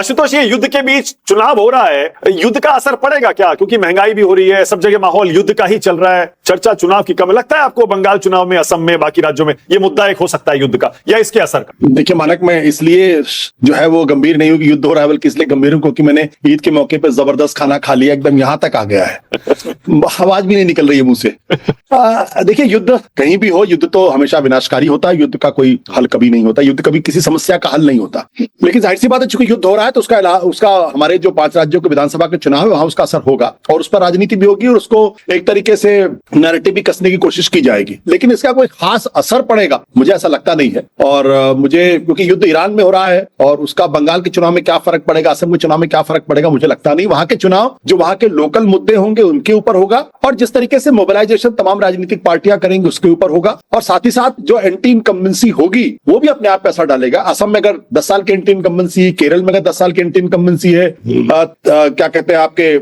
आशुतोष, ये युद्ध के बीच चुनाव हो रहा है, युद्ध का असर पड़ेगा क्या? क्योंकि महंगाई भी हो रही है, सब जगह माहौल युद्ध का ही चल रहा है, चर्चा चुनाव की कम लगता है आपको बंगाल चुनाव में, असम में, बाकी राज्यों में ये मुद्दा एक हो सकता है युद्ध का या इसके असर का? देखिए मानक, मैं इसलिए जो है वो गंभीर नहीं हूं कि युद्ध हो रहा है, बल्कि इसलिए गंभीर हूं क्योंकि मैंने ईद के मौके पर जबरदस्त खाना खा लिया, एकदम यहां तक आ गया है, आवाज भी नहीं निकल रही है मुंह से। देखिए युद्ध कहीं भी हो, युद्ध तो हमेशा विनाशकारी होता है, युद्ध का कोई हल कभी नहीं होता, युद्ध कभी किसी समस्या का हल नहीं होता। लेकिन जाहिर सी बात है, चूंकि युद्ध हो रहा है तो उसका हमारे जो 5 राज्यों के विधानसभा के चुनाव है वहां उसका असर होगा और उस पर राजनीति भी होगी और उसको एक तरीके से नैरेटिव भी कसने की कोशिश की जाएगी, लेकिन इसका कोई खास असर पड़ेगा मुझे ऐसा लगता नहीं है। और मुझे, क्योंकि युद्ध ईरान में हो रहा है और उसका बंगाल के चुनाव में क्या फर्क पड़ेगा, असम के चुनाव में क्या फर्क पड़ेगा, मुझे लगता नहीं। वहां के चुनाव जो वहां के लोकल मुद्दे होंगे उनके ऊपर होगा और जिस तरीके से मोबिलाइजेशन तमाम राजनीतिक पार्टियां करेंगी उसके ऊपर होगा, और साथ ही साथ जो एंटी इनकम्बेंसी होगी वो भी अपने आप पे असर डालेगा। असम में अगर 10 साल की एंटी इनकम्बेंसी, केरल में अगर 10 साल की एंटी इनकम्बेंसी है, क्या कहते हैं आपके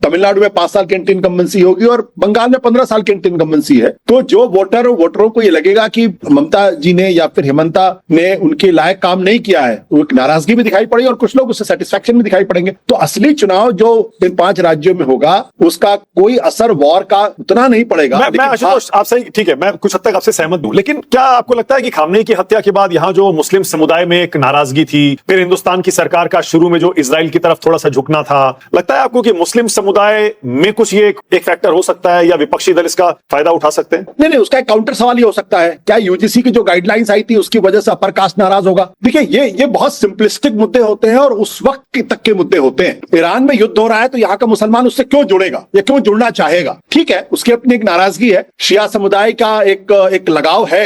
तमिलनाडु में 5 साल की एंटी इनकम्बेंसी होगी और बंगाल में 15 साल की एंटी इनकम्बेंसी है, तो जो वोटरों को ये लगेगा कि ममता जी ने या फिर हेमंता ने उनके लायक काम नहीं किया है, वो एक नाराजगी भी दिखाई पड़ेगी और कुछ लोग उससे सेटिस्फेक्शन भी दिखाई पड़ेंगे। तो असली चुनाव जो इन 5 राज्यों में होगा उसका कोई असर वॉर का उतना नहीं पड़ेगा। मैं आशुतोष, आप सही, ठीक है, मैं कुछ हद तक आपसे सहमत हूं, लेकिन क्या आपको लगता है कि खामनेई की हत्या के बाद यहां जो मुस्लिम समुदाय में एक नाराजगी थी, फिर हिंदुस्तान की सरकार का शुरू में जो इजराइल की तरफ थोड़ा सा झुकना था, लगता है आपको कि मुस्लिम समुदाय में कुछ ये एक फैक्टर हो सकता है या विपक्षी दल इसका फायदा उठा सकते हैं? नहीं, उसका एक काउंटर सवाल ये हो सकता है, क्या यूजीसी की जो गाइडलाइंस आई थी उसकी वजह से अपर कास्ट नाराज होगा? देखिए ये बहुत सिंपलिस्टिक मुद्दे होते हैं और उस वक्त तक के मुद्दे होते हैं। ईरान में युद्ध हो रहा है तो यहाँ का मुसलमान उससे क्यों जुड़ेगा या क्यों जुड़ना चाहेगा? ठीक है, उसकी अपनी एक नाराजगी है, शिया समुदाय का एक लगाव है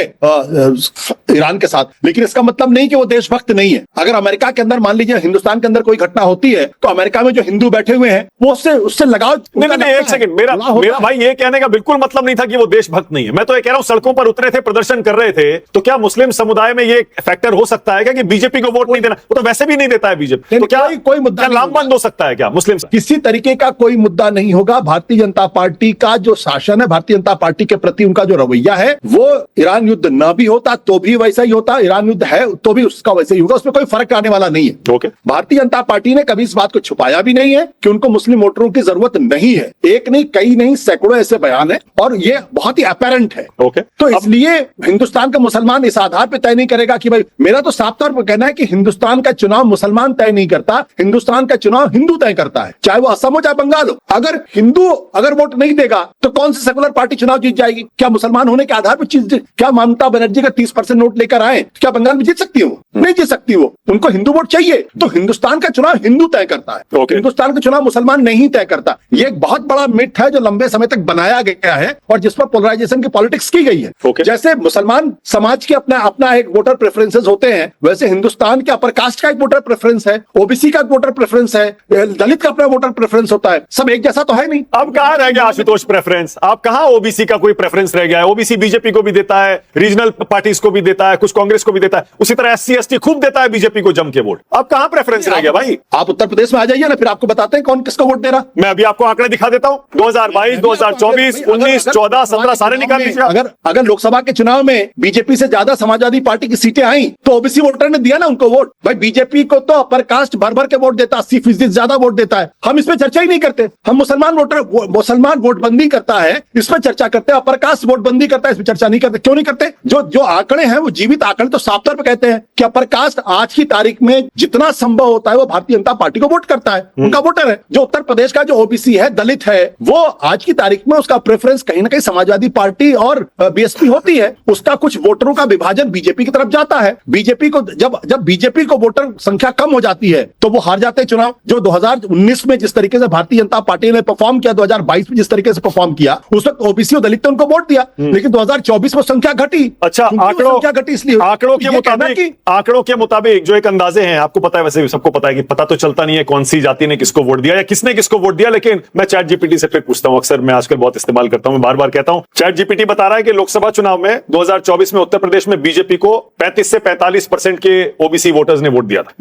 ईरान के साथ, लेकिन इसका मतलब नहीं कि वो देशभक्त नहीं है। अगर अमेरिका के अंदर, मान लीजिए हिंदुस्तान के अंदर कोई घटना होती है तो अमेरिका में जो हिंदू बैठे हुए हैं वो उससे लगाव। नहीं, एक सेकंड, मेरा भाई ये कहने का बिल्कुल मतलब नहीं था कि वो देशभक्त नहीं है। मैं तो ये कह रहा हूं सड़कों पर उतरे थे, प्रदर्शन कर रहे थे, तो क्या मुस्लिम समुदाय में ये फैक्टर हो सकता है क्या कि बीजेपी को वोट नहीं देना? वो तो वैसे भी नहीं देता है बीजेपी, तो क्या कोई मुद्दा लामबंद हो सकता है क्या मुस्लिम? किसी तरीके का कोई मुद्दा नहीं होगा। भारतीय जनता पार्टी का जो शासन है, भारतीय जनता पार्टी के प्रति उनका जो रवैया है, वो ईरान युद्ध न भी होता तो भी वैसा ही होता, ईरान युद्ध है तो भी उसका वैसे ही होगा, उसमें कोई फर्क आने वाला नहीं है। ओके। भारतीय जनता पार्टी ने कभी इस बात को छुपाया भी नहीं है कि उनको मुस्लिम वोटरों की जरूरत नहीं है। एक नहीं, कई नहीं, सैकड़ों ऐसे बयान है और ये बहुत ही अपैरेंट है। ओके। तो इसलिए हिंदुस्तान का मुसलमान इस आधार पर तय नहीं करेगा कि भाई, मेरा तो साफ तौर पर कहना है कि हिंदुस्तान का चुनाव मुसलमान तय नहीं करता, हिंदुस्तान का चुनाव हिंदू तय करता है, चाहे वो असम हो चाहे बंगाल हो। अगर हिंदू अगर वोट नहीं देगा तो कौन सी सेकुलर पार्टी चुनाव जीत जाएगी? क्या मुसलमान होने के आधार पर क्या ममता बनर्जी का 30% नोट लेकर आए, क्या बंगाल में जीत सकती हो? नहीं जीत सकती वो, उनको हिंदू वोट चाहिए। तो हिंदुस्तान का चुनाव हिंदू तय करता है, हिंदुस्तान का चुनाव मुसलमान नहीं तय करता। ये एक बहुत बड़ा मिथ है जो लंबे समय तक बनाया गया है और जिस पर पोलराइजेशन की पॉलिटिक्स की गई है। जैसे मुसलमान समाज के अपना एक वोटर प्रेफरेंसेस होते हैं, वैसे हिंदुस्तान के अपर कास्ट का एक वोटर प्रेफरेंस है, ओबीसी का एक वोटर प्रेफरेंस है, दलित का अपना वोटर प्रेफरेंस होता है। सब एक जैसा तो है नहीं। अब कहां रह गया आशुतोष प्रेफरेंस? आप कहां ओबीसी का कोई प्रेफरेंस रह गया है? ओबीसी बीजेपी को भी देता है, रीजनल पार्टीज को भी देता है, कुछ कांग्रेस को भी देता है, उसी तरह एससी एसटी खूब देता है बीजेपी को जम के वोट। अब कहां प्रेफरेंस रह गया भाई? आप उत्तर प्रदेश में आ जाइए ना, फिर आपको बताते हैं कौन किसको वोट दे रहा। मैं अभी आपको आंकड़े दिखा देता हूं, 2022, 2024, 19, 14, 17 सारे निकाल लीजिए। अगर लोकसभा के चुनाव में बीजेपी से ज्यादा समाजवादी पार्टी की सीटें आई तो ओबीसी वोटर ने दिया ना उनको वोट। भाई बीजेपी को तो अपर कास्ट भर भर के वोट देता है, 80% ज्यादा वोट देता है। हम इस पर चर्चा ही नहीं करते। हम मुसलमान वोटबंदी करता है इस पर चर्चा करते हैं, अपर कास्ट वोटबंदी करता है इस पर चर्चा नहीं करते। क्यों नहीं करते? जो आंकड़े हैं वो जीवित आंकड़े तो साफ तौर पर कहते हैं कि अपर कास्ट आज की तारीख में जितना संभव होता है वो भारतीय जनता पार्टी को वोट करता है, उनका वोटर है। जो उत्तर प्रदेश का जो ओबीसी है, दलित है, वो आज की तारीख में उसका प्रेफरेंस कहीं ना कहीं समाजवादी पार्टी और बीएसपी होती है। उसका कुछ वोटरों का विभाजन बीजेपी की तरफ जाता है। बीजेपी को जब बीजेपी को वोटर संख्या कम हो जाती है तो वो हार जाते हैं चुनाव। जो 2019 में जिस तरीके से भारतीय जनता पार्टी ने परफॉर्म किया, 2022 में जिस तरीके से परफॉर्म किया, उस वक्त ओबीसी और दलित ने उनको वोट दिया, लेकिन 2024 में संख्या घटी। अच्छा, संख्या घटी इसलिए आंकड़ों के मुताबिक जो एक अंदाजे हैं, आपको पता है, वैसे सबको पता है कि पता तो चलता नहीं है कौन सी जाति ने किसको वोट दिया या किसने किसको वोट दिया। दिया, लेकिन मैं चैट जीपीटी से फिर पूछता हूं। अक्सर मैं आजकल बहुत इस्तेमाल करता हूं, मैं बार बार कहता हूं, चैट जीपीटी बता रहा है कि लोकसभा चुनाव में 2024 में उत्तर प्रदेश में बीजेपी को 35 से 45% के ओबीसी वोटर्स ने वोट दिया था।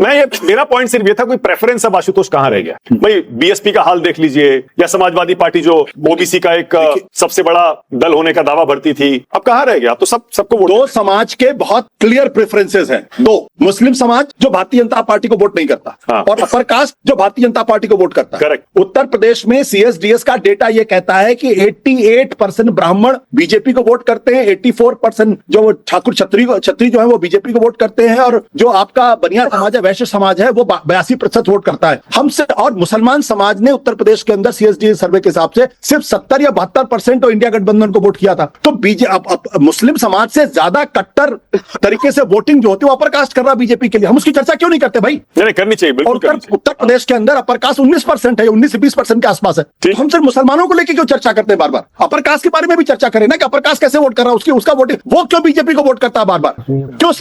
मेरा पॉइंट सिर्फ ये था, कोई प्रेफरेंस अब आशुतोष कहां रह गया भाई? बीएसपी का हाल देख लीजिए, या समाजवादी पार्टी जो ओबीसी का एक सबसे बड़ा दल होने का दावा भरती थी, अब कहां रह गया? अब तो सबको वोट। दो समाज के बहुत क्लियर प्रेफरेंसेस हैं। दो, मुस्लिम समाज जो भारतीय जनता पार्टी को वोट नहीं करता, हाँ। और अपर कास्ट जो भारतीय जनता पार्टी को वोट करता है। करेक्ट। उत्तर प्रदेश में सीएसडीएस का डेटा यह कहता है कि 88% ब्राह्मण बीजेपी को वोट करते हैं, 84% जो ठाकुर छत्री जो है वो बीजेपी को वोट करते हैं, और जो आपका बनिया समाज है, वैश्य समाज है, वो 82% वोट करता है हमसे। और मुसलमान समाज ने उत्तर प्रदेश के अंदर सीएसडीएस सर्वे के हिसाब से सिर्फ 70 या 72% तो इंडिया गठबंधन को वोट किया था। तो मुस्लिम समाज से ज्यादा कट्टर तरीके से वोटिंग जो होती है वो अपर कास्ट कर रहा बीजेपी के लिए। हम उसकी चर्चा क्यों नहीं करते भाई? नहीं, करनी चाहिए, बिल्कुल करनी चाहिए। उत्तर प्रदेश के अंदर अपर कास्ट 19% है, 19 से 20% के आसपास है। तो हम सिर्फ मुसलमानों को लेकर क्यों चर्चा करते हैं बार बार? अपर कास्ट के बारे में भी चर्चा करें ना, कि अपर कास्ट कैसे वोट कर रहा है, उसका वोटिंग, वो क्यों बीजेपी को वोट करता है बार बार? क्यों?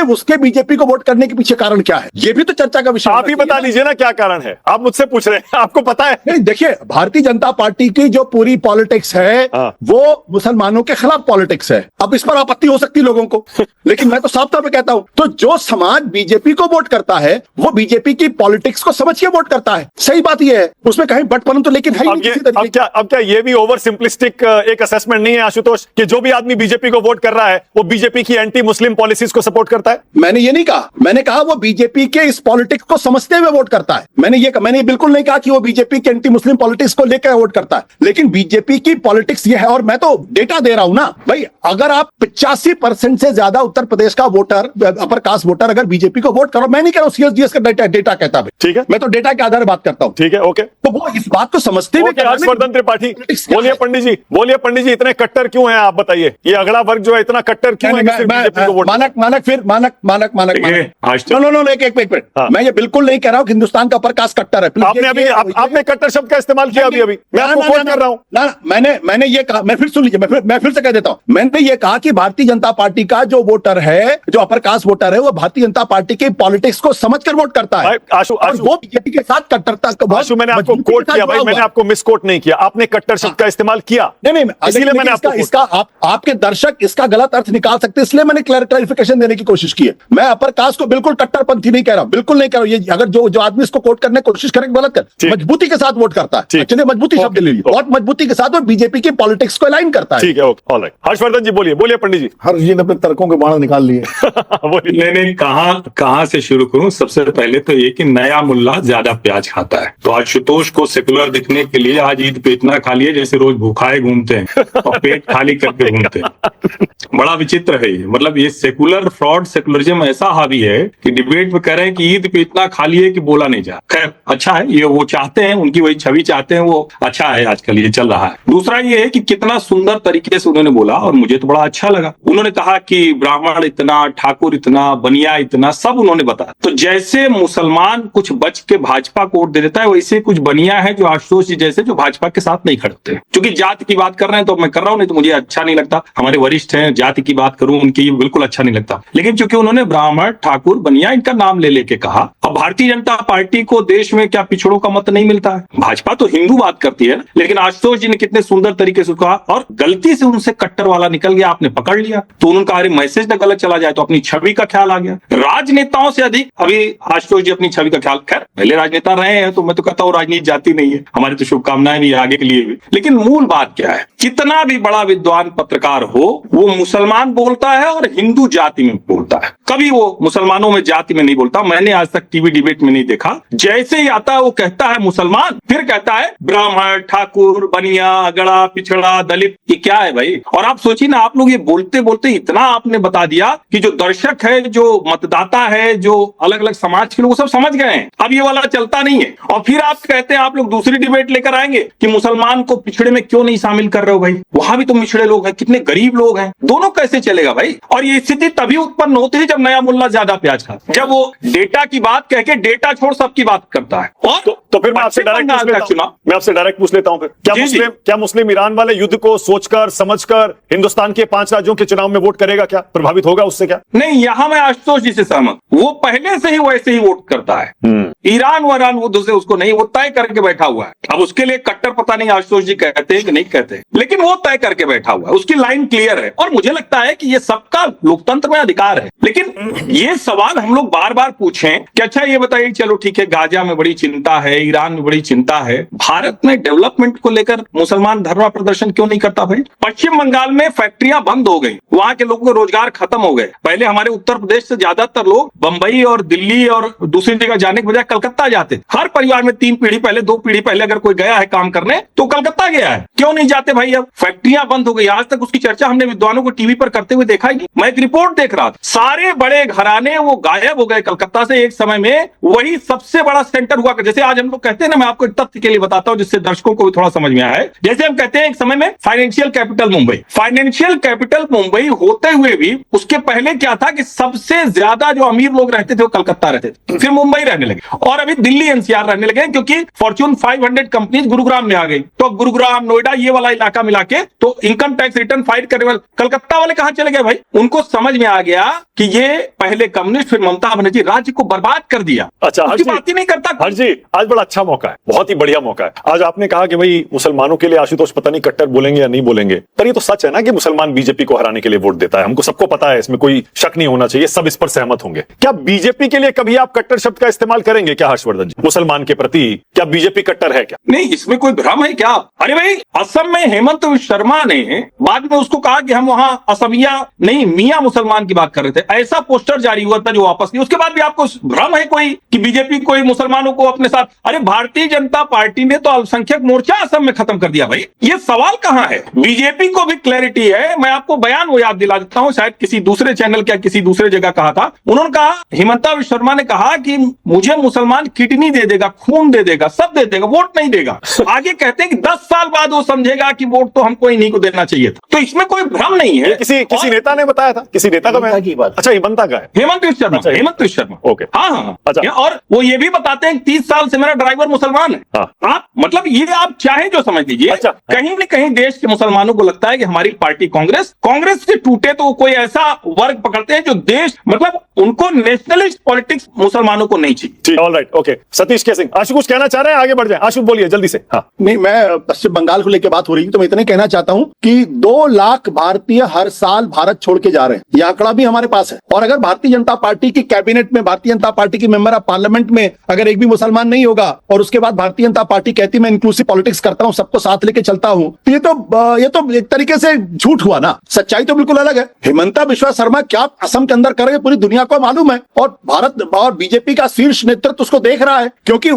उसके बीजेपी को वोट करने के पीछे कारण क्या है? ये भी तो चर्चा का विषय। आप ही बता दीजिए ना क्या कारण है, आप मुझसे पूछ रहे हैं, आपको पता है? नहीं, देखिए, भारतीय जनता पार्टी की जो पूरी पॉलिटिक्स है वो मुसलमानों के खिलाफ पॉलिटिक्स है। अब इस पर आपत्ति हो सकती है लोगों को, लेकिन मैं तो साफ तौर पे कहता हूं, तो जो समाज बीजेपी को वोट करता है वो बीजेपी की पॉलिटिक्स को समझ के वोट करता है। सही बात ये है, उसमें कहीं बटपन तो लेकिन है ही नहीं किसी तरीके की। अब क्या ये भी ओवर सिंपलिस्टिक एक असेसमेंट नहीं है आशुतोष, कि जो भी आदमी बीजेपी को वोट कर रहा है वो बीजेपी की एंटी मुस्लिम पॉलिसीज को सपोर्ट करता है? मैंने ये नहीं कहा, मैंने कहा वो बीजेपी के इस पॉलिटिक्स को समझते हुए वोट करता है। मैंने बिल्कुल नहीं कहा कि वो बीजेपी के एंटी मुस्लिम पॉलिटिक्स को लेकर वोट करता है, लेकिन बीजेपी की पॉलिटिक्स ये है। और मैं तो डेटा दे रहा हूं ना भाई, अगर आप 85% से ज्यादा उत्तर प्रदेश का वोटर, अपर कास्ट वोटर अगर बीजेपी को वोट करो, मैं नहीं कह रहा हूं सीएसडीएस का डेटा कहता है, ठीक है, मैं तो डेटा के आधार पर बात करता हूं। ठीक है, ओके। तो वो इस बात को समझते हुए हर्षवर्धन त्रिपाठी, बोलिए पंडित जी, इतने कट्टर क्यों हैं आप बताइए? ये अगला वर्ग जो है इतना कट्टर क्यों है कि सिर्फ बीजेपी को वोट? मैं ये बिल्कुल नहीं कह रहा हूं कि हिंदुस्तान का अपर कास्ट कट्टर है। आपने कट्टर शब्द का इस्तेमाल किया अभी मैं आपको कोट कर रहा हूं ना। मैंने ये कहा, मैं फिर सुन लीजिए, मैं फिर से कह देता हूं। मैंने ये कहा कि भारतीय जनता पार्टी का जो वोटर है, जो अपर कास्ट वोटर है, वो भारतीय जनता पार्टी की पॉलिटिक्स को समझकर वोट करता है। और वो बीजेपी के साथ कट्टरता, मैंने आपको कोट किया भाई, मैंने आपको मिसकोट नहीं किया, आपने कट्टर शब्द का इस्तेमाल किया। नहीं, इसलिए मैंने इसका आपके दर्शक इसका गलत अर्थ निकाल सकते, इसलिए मैंने क्लैरिफिकेशन देने की कोशिश की है। मैं अपर कास्ट को बिल्कुल कट्टरपंथी नहीं कह रहा, बिल्कुल नहीं कह रहा। ये अगर जो आदमी इसको कोट करने की कोशिश करे, गलत कर, मजबूती के साथ वोट करता है। चलिए, मजबूती शब्द ले लीजिए, बहुत मजबूती के साथ वो बीजेपी की पॉलिटिक्स को अलाइन करता है। ठीक है, ओके, ऑलराइट। हर्षवर्धन जी बोलिए पंडित जी। हर्ष जी ने अपने तर्कों के बाण निकाल लिए। मैंने कहां से शुरू करूं? सबसे पहले तो ये कि नया मुल्ला ज्यादा प्याज खाता है, तो आशुतोष को सेकुलर दिखने के लिए आज ईद पे इतना खा लिया जैसे रोज भूखाए घूमते हैं और पेट खाली करके घूमते हैं। बड़ा विचित्र है ये, मतलब ये सेकुलर फ्रॉड सेकुलरिज्म ऐसा हावी है कि डिबेट में कह रहे हैं कि ईद पे इतना खा लिए कि बोला नहीं जा। खैर, अच्छा है, ये वो चाहते हैं, उनकी वही छवि चाहते हैं, वो अच्छा है, आजकल ये चल रहा है। दूसरा ये है कि कितना सुंदर तरीके से उन्होंने बोला और मुझे तो बड़ा अच्छा लगा। उन्होंने कहा कि ब्राह्मण इतना, ठाकुर इतना, बनिया इतना, सब उन्होंने बताया। तो जैसे मुसलमान कुछ बच के भाजपा को वोट दे देता है, वैसे कुछ बनिया है जो आशुतोष जी जैसे जो भाजपा के साथ नहीं खड़ते। क्योंकि जाति की बात कर रहे हैं तो मैं कर रहा हूं, नहीं तो मुझे अच्छा नहीं लगता। हमारे वरिष्ठ हैं, जाति की बात करूं उनकी बिल्कुल अच्छा नहीं लगता। लेकिन चूंकि उन्होंने ब्राह्मण, ठाकुर, बनिया इनका नाम ले लेके कहा, और भारतीय जनता पार्टी को देश में क्या पिछड़ों का मत नहीं मिलता है? भाजपा तो हिंदू बात करती है, लेकिन आशुतोष जी ने कितने सुंदर तरीके से कहा, और गलती से उनसे कट्टर वाला निकल गया, आपने पकड़ लिया, तो उनका अरे मैसेज ना गलत चला जाए, तो अपनी छवि का ख्याल आ गया। राजनेताओं से अधिक अभी आशुतोष जी अपनी छवि का ख्याल, खैर पहले राजनेता रहे हैं, तो मैं तो कहता हूं राजनीति जाती नहीं है, हमारी तो शुभकामनाएं भी आगे के लिए भी। लेकिन मूल बात क्या है? कितना भी बड़ा विद्वान पत्रकार हो, वो मुसलमान बोलता है और हिंदू जाति में बोलता है, कभी वो मुसलमानों में जाति में नहीं बोलता। मैंने आज तक टीवी डिबेट में नहीं देखा, जैसे ही आता है वो कहता है मुसलमान, फिर कहता है ब्राह्मण, ठाकुर, बनिया, अगड़ा, पिछड़ा, दलित। ये क्या है भाई? और आप सोचिए ना, आप लोग ये बोलते बोलते इतना आपने बता दिया कि जो दर्शक है, जो मतदाता है, जो अलग अलग समाज के लोग, सब समझ गए हैं, अब ये वाला चलता नहीं है। और फिर आप कहते हैं आप लोग दूसरी डिबेट लेकर आएंगे कि मुसलमान को पिछड़े में क्यों नहीं शामिल कर रहे हो भाई? वहां भी तो पिछड़े लोग हैं, कितने गरीब लोग हैं, दोनों कैसे चलेगा भाई? और ये स्थिति तभी उत्पन्न होती है जब नया मुल्ला ज्यादा प्याज खाता, जब वो डेटा की बात कह के डेटा छोड़ सबकी बात करता है। और तो फिर मैं आपसे पश्चिम डायरेक्ट बंगाल पूछ का लेता हूं, चुनाव। मैं आपसे डायरेक्ट पूछ लेता हूं फिर जी, जी। क्या मुस्लिम ईरान वाले युद्ध को सोचकर समझकर हिंदुस्तान के 5 राज्यों के चुनाव में वोट करेगा? क्या प्रभावित होगा उससे? क्या नहीं, यहां मैं आशुतोष जी से सहमत। वो पहले से ही वैसे ही वोट करता है। ईरान वरान वो दूसरे उसको नहीं, वो तय करके बैठा हुआ है। अब उसके लिए कट्टर पता नहीं आशुतोष जी कहते हैं कि नहीं कहते, लेकिन वो तय करके बैठा हुआ है, उसकी लाइन क्लियर है। और मुझे लगता है कि ये सबका लोकतंत्र में अधिकार है। लेकिन ये सवाल हम लोग बार बार पूछें कि अच्छा ये बताइए, चलो ठीक है, गाजा में बड़ी चिंता है, ईरान में बड़ी चिंता है, भारत में डेवलपमेंट को लेकर मुसलमान धरना प्रदर्शन क्यों नहीं करता भाई? पश्चिम बंगाल में फैक्ट्रियां बंद हो गई, वहां के लोगों को रोजगार खत्म हो गए। पहले हमारे उत्तर प्रदेश से ज्यादातर लोग बंबई और दिल्ली और दूसरी जगह जाने के बजाय कलकत्ता जाते। हर परिवार में 3 पीढ़ी पहले, 2 पीढ़ी पहले अगर कोई गया है काम करने तो कलकत्ता गया है। क्यों नहीं जाते भाई? अब फैक्ट्रियां बंद हो गई, आज तक उसकी चर्चा हमने विद्वानों को टीवी पर करते हुए देखा ही नहीं। मैं एक रिपोर्ट देख रहा था, सारे बड़े घराने वो गायब हो गए कलकत्ता से। एक समय में वही सबसे बड़ा सेंटर हुआ। जैसे आज हम लोग कहते हैं ना, मैं आपको एक तथ्य के लिए बताता हूं जिससे दर्शकों को भी थोड़ा समझ में आया है। जैसे हम कहते हैं एक समय में financial capital Mumbai, financial capital Mumbai होते हुए भी उसके पहले क्या था कि सबसे ज्यादा जो अमीर लोग रहते थे वो कलकत्ता रहते थे, फिर मुंबई रहने लगे, और अभी दिल्ली एनसीआर रहने लगे, क्योंकि फॉर्च्यून 500 कंपनीज गुरुग्राम में आ गई। तो गुरुग्राम, नोएडा, ये वाला इलाका मिला के तो इनकम टैक्स रिटर्न फाइल करने वाले कलकत्ता वाले कहां चले गए भाई? उनको समझ में आ गया कि ये पहले कम्युनिस्ट फिर ममता बनर्जी राज्य को बर्बाद कर दिया। अच्छा, हर्ष जी, बात ही नहीं करता। हर्ष जी, आज बड़ा अच्छा मौका है, बहुत ही बढ़िया मौका है। आज आपने कहा कि भाई मुसलमानों के लिए आशुतोष पता नहीं कट्टर बोलेंगे या नहीं बोलेंगे, पर ये तो सच है ना कि मुसलमान बीजेपी को हराने के लिए वोट देता है। हमको सबको पता है, इसमें कोई शक नहीं होना चाहिए, सब इस पर सहमत होंगे। क्या बीजेपी के लिए कभी आप कट्टर शब्द का इस्तेमाल करेंगे क्या हर्षवर्धन जी? मुसलमान के प्रति क्या बीजेपी कट्टर है क्या? नहीं, इसमें कोई भ्रम है क्या? अरे भाई, असम में हेमंत शर्मा ने बाद में उसको कहा कि हम वहां असमिया नहीं, मियां मुसलमान की बात कर रहे थे, ऐसा पोस्टर जारी हुआ था जो वापस नहीं। उसके बाद भी आपको भ्रम है कोई कि बीजेपी कोई मुसलमानों को अपने साथ? अरे भारतीय जनता पार्टी ने तो अल्पसंख्यक मोर्चा असम में खत्म कर दिया भाई। ये सवाल कहां है? बीजेपी को भी क्लैरिटी है। मैं आपको बयान वो याद दिला देता हूं, शायद किसी दूसरे चैनल या किसी दूसरे जगह कहा था। उन्होंने कहा, हिमंता विश्व शर्मा ने कहा कि मुझे मुसलमान किडनी दे देगा, खून दे देगा, सब दे देगा, वोट नहीं देगा। आगे कहते हैं कि 10 साल बाद वो समझेगा कि वोट तो हमको इन्हीं को देना चाहिए था। तो इसमें कोई भ्रम नहीं है। किसी नेता ने बताया था, किसी नेता का की बात। अच्छा, हिमंता का है, हेमंत विश्व शर्मा, अच्छा, हेमंत विश्व शर्मा। ओके। हाँ हाँ, अच्छा। और वो ये भी बताते हैं कि 30 साल से मेरा ड्राइवर मुसलमान है। हाँ। आप मतलब ये आप चाहे जो समझ लीजिए। अच्छा। कहीं न कहीं देश के मुसलमानों को लगता है कि हमारी पार्टी कांग्रेस से टूटे तो कोई ऐसा वर्ग पकड़ते हैं जो देश, मतलब उनको नेशनलिस्ट पॉलिटिक्स मुसलमानों को नहीं चाहिए। All right, okay. सतीश के सिंह, आशु कुछ कहना चाह रहे हैं? आगे बढ़ जाए, आशु बोलिए जल्दी से। हाँ, नहीं, मैं पश्चिम बंगाल को लेकर बात हो रही है तो मैं इतना ही कहना चाहता हूं कि 2 लाख भारतीय हर साल भारत छोड़ के जा रहे हैं। यह आंकड़ा भी हमारे पास है। और अगर भारतीय जनता पार्टी की कैबिनेट में, भारतीय जनता पार्टी की मेंबर ऑफ पार्लियामेंट में अगर एक भी मुसलमान नहीं होगा और उसके बाद भारतीय जनता पार्टी कहती मैं इंक्लूसिव पॉलिटिक्स करता हूं, सबको साथ लेके चलता हूं, तो ये तो एक तरीके से झूठ हुआ ना। सच्चाई तो बिल्कुल अलग है। हिमंता विश्व शर्मा क्या असम के अंदर करेंगे पूरी दुनिया को मालूम है, और भारत और बीजेपी का शीर्ष नेतृत्व उसको देख रहा है। क्योंकि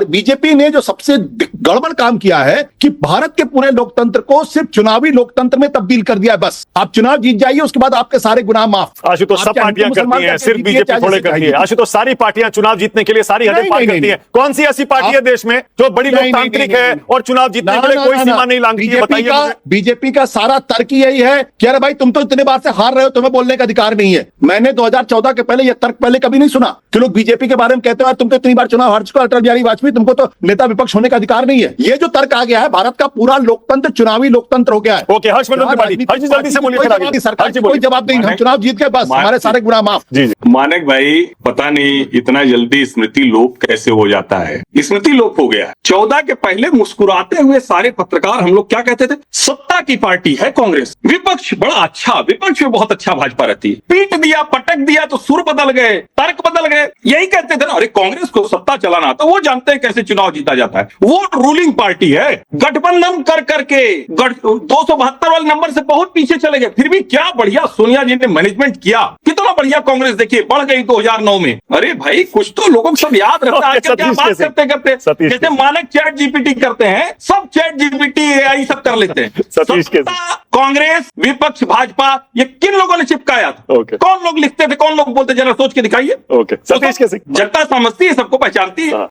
बीजेपी ने जो सबसे गड़बड़ काम किया है कि भारत के पूरे लोकतंत्र को सिर्फ चुनावी लोकतंत्र में तब्दील कर दिया है। बस आप चुनाव जीत जाइए, उसके बाद आपके सारे गुनाह माफ। आशु तो सब पार्टियां करती हैं, सिर्फ बीजेपी थोड़े करती है। आशु तो सारी पार्टियां चुनाव जीतने के लिए सारी हदें पार करती हैं। कौन सी ऐसी पार्टी है देश में जो बड़ी लोकतांत्रिक है और चुनाव जीतने के लिए कोई सीमा नहीं लांघती है? बताइए। बीजेपी का सारा तर्क यही है कि अरे भाई तुम तो इतने बार से हार रहे हो, तुम्हें बोलने का अधिकार नहीं है। मैंने 2014 के पहले यह तर्क पहले कभी नहीं सुना कि लोग बीजेपी के बारे में कहते हो तुम तो इतनी बार चुनाव हार चुके हो, अटल बिहारी वाजपेयी, तुमको तो नेता विपक्ष होने का अधिकार नहीं है। ये जो तर्क आ गया है, भारत का पूरा लोकतंत्र चुनावी लोकतंत्र हो गया है। ओके, हर्षवर्धन त्रिपाठी, हर्ष जी जल्दी से बोलिए। सरकार कोई जवाब नहीं, हम चुनाव जीत गए, बस हमारे सारे गुनाह माफ। जी जी। मानक भाई, पता नहीं इतना जल्दी स्मृति लोप कैसे हो जाता है। स्मृति लोप हो गया। 14 के पहले मुस्कुराते हुए सारे पत्रकार हम लोग क्या कहते थे? सत्ता की पार्टी है कांग्रेस, विपक्ष बड़ा अच्छा, विपक्ष में बहुत अच्छा भाजपा रहती है। पीट दिया, पटक दिया तो सुर बदल गए, तर्क बदल गए, यही कहते थे ना। अरे कांग्रेस को सत्ता चलाना तो वो जानते हैं कैसे चुनाव जीता जाता है, वो रूलिंग पार्टी है। गठबंधन कर करके 272 वाले नंबर से बहुत पीछे चले गए, फिर भी क्या बढ़िया सोनिया जी ने मैनेजमेंट किया, कितना बढ़िया कांग्रेस देखिए बढ़ गई 2009 में। अरे भाई कुछ तो लोगों को सब याद रहता है। क्या बात करते करते जैसे मानक चैट जीपीटी करते हैं, सब चैट जीपीटी एआई सब कर लेते हैं। सत्ता, कांग्रेस, विपक्ष, भाजपा, ये किन लोगों ने चिपकाया था? कौन लोग लिखते थे, कौन लोग बोलते, जरा सोच के दिखाइए। सतीश के सिंह, जनता समझती है, सबको पहचानती है।